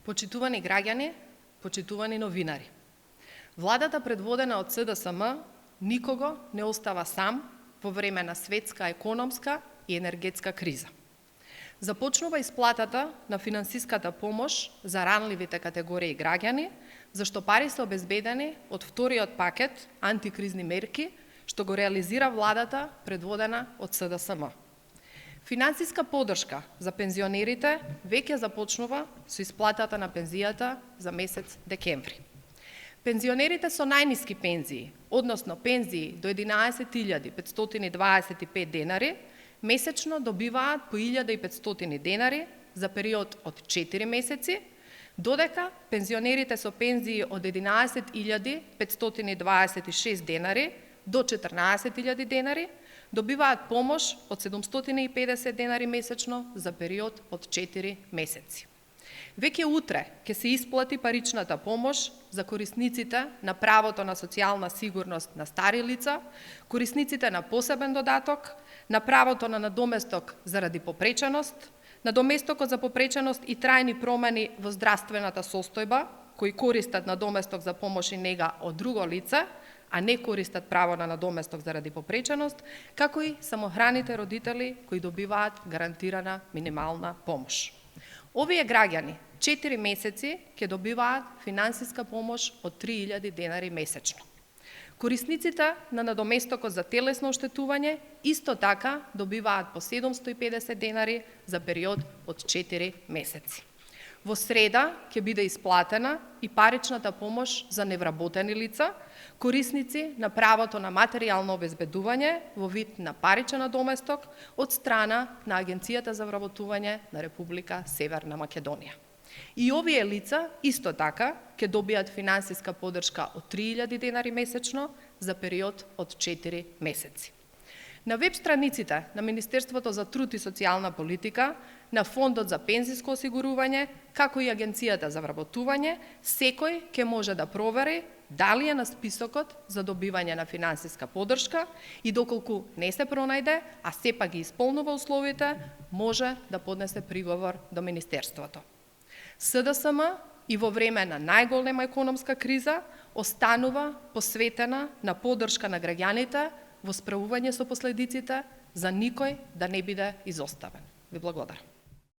Почитувани граѓани, почитувани новинари. Владата предводена од СДСМ никого не остава сам во време на светска економска и енергетска криза. Започнува исплатата на финансиската помош за ранливите категории граѓани, зашто пари се обезбедени од вториот пакет антикризни мерки, што го реализира владата предводена од СДСМ. Финансиска подршка за пензионерите веќе започнува со исплатата на пензијата за месец декември. Пензионерите со најниски пензии, односно пензии до 11.525 денари, месечно добиваат по 1.500 денари за период од 4 месеци, додека пензионерите со пензии од 11.526 денари до 14.000 денари добиваат помош од 750 денари месечно за период од 4 месеци. Веќе утре ќе се исплати паричната помош за корисниците на правото на социјална сигурност на стари лица, корисниците на посебен додаток, на правото на надоместок заради попреченост, надоместокот за попреченост и трајни промени во здравствената состојба, кои користат надоместок за помош и нега од друго лице, а не користат право на надоместок заради попреченост, како и самохраните родители кои добиваат гарантирана минимална помош. Овие граѓани 4 месеци ќе добиваат финансиска помош од 3000 денари месечно. Корисниците на надоместокот за телесно оштетување исто така добиваат по 750 денари за период од 4 месеци. Во среда ќе биде исплатена и паричната помош за невработени лица, корисници на правото на материјално обезбедување во вид на паричен надоместок од страна на Агенцијата за вработување на Република Северна Македонија. И овие лица исто така ќе добијат финансиска поддршка од 3000 денари месечно за период од 4 месеци. На веб страниците на Министерството за труд и социјална политика, на Фондот за пензиско осигурување, како и Агенцијата за вработување, секој ќе може да провери дали е на списокот за добивање на финансиска поддршка и доколку не се пронајде, а сепак ги исполнува условите, може да поднесе приговор до Министерството. СДСМ и во време на најголема економска криза останува посветена на поддршка на граѓаните во справување со последиците за никој да не биде изоставен. Ви благодарам.